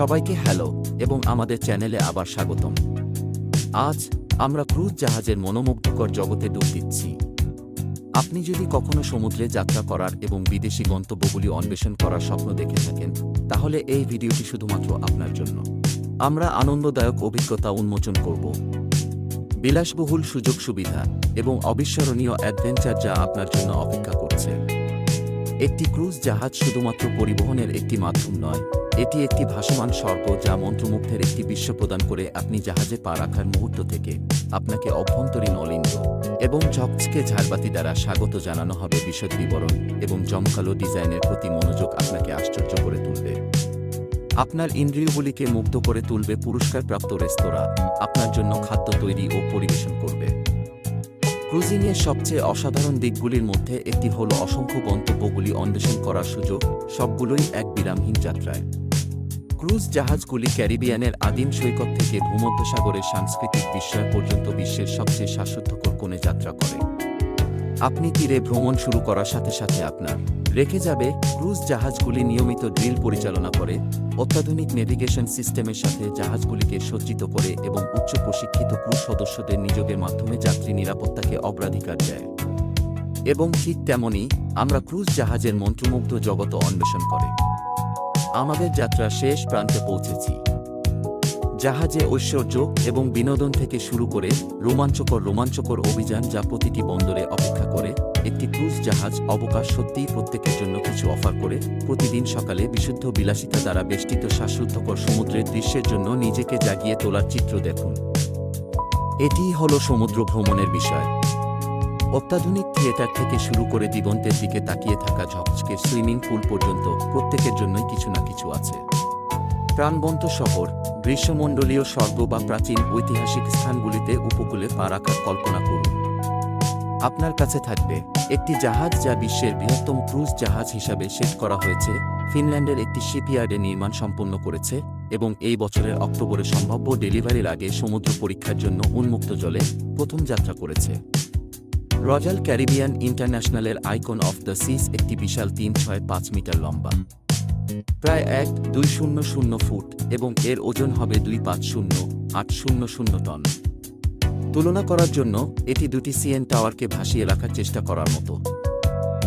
সবাইকে হ্যালো এবং আমাদের চ্যানেলে আবার স্বাগতম। আজ আমরা ক্রুজ জাহাজের মনোমুগ্ধকর জগতে ডুব দিচ্ছি। আপনি যদি কখনো সমুদ্রে যাত্রা করার এবং বিদেশি গন্তব্যগুলি অন্বেষণ করার স্বপ্ন দেখে থাকেন, তাহলে এই ভিডিওটি শুধুমাত্র আপনার জন্য। আমরা আনন্দদায়ক অভিজ্ঞতা উন্মোচন করব, বিলাসবহুল সুযোগ সুবিধা এবং অবিস্মরণীয় অ্যাডভেঞ্চার যা আপনার জন্য অপেক্ষা করছে। একটি ক্রুজ জাহাজ শুধুমাত্র পরিবহনের একটি মাধ্যম নয়, এটি একটি ভাসমান স্বর্গ যা মন্ত্রমুগ্ধের একটি বিশ্ব প্রদান করে। আপনি জাহাজে পা রাখার মুহূর্ত থেকে আপনাকে অভ্যন্তরীণ অলিন্দ এবং ঝকঝকে ঝাড়বাতি দ্বারা স্বাগত জানানো হবে। বিশদ বিবরণ এবং জমকালো ডিজাইনের প্রতি মনোযোগ আপনাকে আশ্চর্য করে তুলবে। আপনার ইন্দ্রিয়গুলিকে মুগ্ধ করে তুলবে। পুরস্কারপ্রাপ্ত রেস্তোরাঁ আপনার জন্য খাদ্য তৈরি ও পরিবেশন করবে। ক্রুজিংয়ের সবচেয়ে অসাধারণ দিকগুলির মধ্যে একটি হল অসংখ্য গন্তব্যগুলি অন্বেষণ করার সুযোগ, সবগুলোই এক বিরামহীন যাত্রায়। ক্রুজ জাহাজগুলি ক্যারিবিয়ানের আদিম সৈকত থেকে ভূমধ্যসাগরের সাংস্কৃতিক বিস্ময় পর্যন্ত বিশ্বের সবচেয়ে শ্বাসরুদ্ধকর কোণে যাত্রা করে। আপনি তীরে ভ্রমণ শুরু করার সাথে সাথে আপনার রেখে যাবে। ক্রুজ জাহাজগুলি নিয়মিত ড্রিল পরিচালনা করে, অত্যাধুনিক নেভিগেশন সিস্টেমের সাথে জাহাজগুলিকে সজ্জিত করে এবং উচ্চ প্রশিক্ষিত ক্রু সদস্যদের নিয়োগের মাধ্যমে যাত্রী নিরাপত্তাকে অগ্রাধিকার দেয়। এবং ঠিক তেমনই আমরা ক্রুজ জাহাজের মন্ত্রমুগ্ধ জগৎ অন্বেষণ করে আমাদের যাত্রার শেষ প্রান্তে পৌঁছেছি। জাহাজে ঐশ্বর্য এবং বিনোদন থেকে শুরু করে রোমাঞ্চকর অভিযান যা প্রতিটি বন্দরে অপেক্ষা করে। একটি ক্রুজ জাহাজ অবকাশ সত্যিই প্রত্যেকের জন্য কিছু অফার করে। প্রতিদিন সকালে বিশুদ্ধ বিলাসিতা দ্বারা বেষ্টিত শ্বাসরুদ্ধকর সমুদ্রের দৃশ্যের জন্য নিজেকে জাগিয়ে তোলার চিত্র দেখুন। এটিই হল সমুদ্র ভ্রমণের বিষয়। অত্যাধুনিক থিয়েটার থেকে শুরু করে দিগন্তের দিকে তাকিয়ে থাকা ঝকঝকে সুইমিং পুল পর্যন্ত প্রত্যেকের জন্যই কিছু না কিছু আছে। প্রাণবন্ত শহর, গ্রীষ্মমণ্ডলীয় স্বর্গ বা প্রাচীন ঐতিহাসিক স্থানগুলিতে উপকূলে পা রাখার কল্পনা করুন। আপনার কাছে থাকবে একটি জাহাজ যা বিশ্বের বৃহত্তম ক্রুজ জাহাজ হিসাবে সেট করা হয়েছে। ফিনল্যান্ডের একটি শিপইয়ার্ডে নির্মাণ সম্পন্ন করেছে এবং এই বছরের অক্টোবরে সম্ভাব্য ডেলিভারির আগে সমুদ্র পরীক্ষার জন্য উন্মুক্ত জলে প্রথম যাত্রা করেছে। রয়্যাল ক্যারিবিয়ান ইন্টারন্যাশনালের আইকন অফ দ্য সিস একটি বিশাল 365 মিটার লম্বা, প্রায় 1200 ফুট এবং এর ওজন হবে 250,800 টন। তুলনা করার জন্য এটি দুটি সিএন টাওয়ারকে ভাসিয়ে রাখার চেষ্টা করার মতো।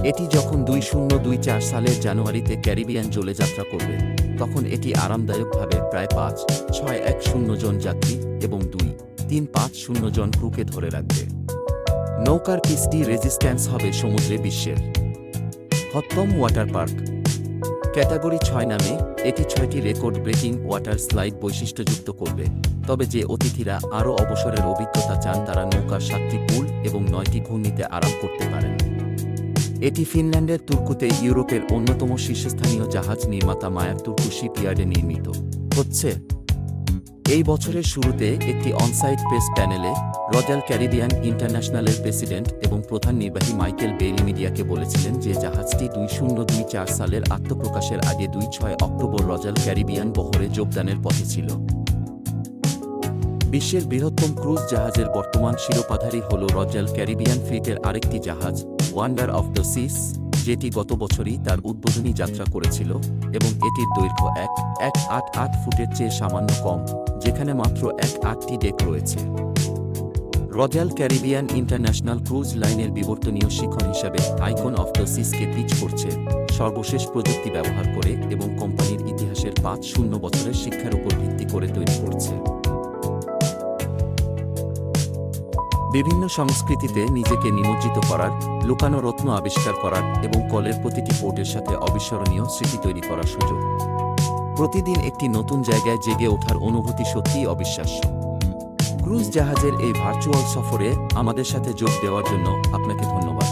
এটি যখন 2024 সালের জানুয়ারিতে ক্যারিবিয়ান জলে যাত্রা করবে, তখন এটি আরামদায়কভাবে প্রায় 5,610 জন যাত্রী এবং 2,350 জন ক্রুকে ধরে রাখবে। নৌকার পিসটি রেজিস্ট্যান্স হবে সমুদ্রে বিশ্বের হটতম ওয়াটার পার্ক। ক্যাটাগরি 6 নামে এটি 6টি রেকর্ড ব্রেকিং ওয়াটার স্লাইড বৈশিষ্ট্যযুক্ত করবে। তবে যে অতিথিরা আরও অবসরের অভিজ্ঞতা চান তারা নৌকার 7টি পুল এবং 9টি ঘূর্ণিতে আরাম করতে পারেন। এটি ফিনল্যান্ডের তুর্কুতে ইউরোপের অন্যতম শীর্ষস্থানীয় জাহাজ নির্মাতা মায়ার তুর্কু শিপইয়ার্ডে নির্মিত হচ্ছে। এই বছরের শুরুতে একটি অনসাইট প্রেস প্যানেলে রয়্যাল ক্যারিবিয়ান ইন্টারন্যাশনালের প্রেসিডেন্ট এবং প্রধান নির্বাহী মাইকেল বেইলি মিডিয়াকে বলেছিলেন যে জাহাজটি 2024 সালের আত্মপ্রকাশের আগে 26 অক্টোবর রয়্যাল ক্যারিবিয়ান বহরে যোগদানের পথে ছিল। বিশ্বের বৃহত্তম ক্রুজ জাহাজের বর্তমান শিরোপাধারী হল রয়্যাল ক্যারিবিয়ান ফ্লিটের আরেকটি জাহাজ ওয়ান্ডার অফ দ্য সিস, যেটি গত বছরই তার উদ্বোধনী যাত্রা করেছিল এবং এটির দৈর্ঘ্য 188 ফুটের চেয়ে সামান্য কম, যেখানে মাত্র 8টি ডেক রয়েছে। রয়্যাল ক্যারিবিয়ান ইন্টারন্যাশনাল ক্রুজ লাইনের বিবর্তনীয় শিখর হিসাবে আইকন অফ দ্য সিসকে পিচ করছে, সর্বশেষ প্রযুক্তি ব্যবহার করে এবং কোম্পানির ইতিহাসের 50 বছরের শিক্ষার উপর ভিত্তি করে তৈরি করছে। বিভিন্ন সংস্কৃতিতে নিজেকে নিমজ্জিত করার, লুকানো রত্ন আবিষ্কার করার এবং কলের প্রতিটি পোর্টের সাথে অবিস্মরণীয় স্মৃতি তৈরি করার সুযোগ। প্রতিদিন একটি নতুন জায়গায় জেগে ওঠার অনুভূতি সত্যিই অবিশ্বাস্য। ক্রুজ জাহাজের এই ভার্চুয়াল সফরে আমাদের সাথে যোগ দেওয়ার জন্য আপনাকে ধন্যবাদ।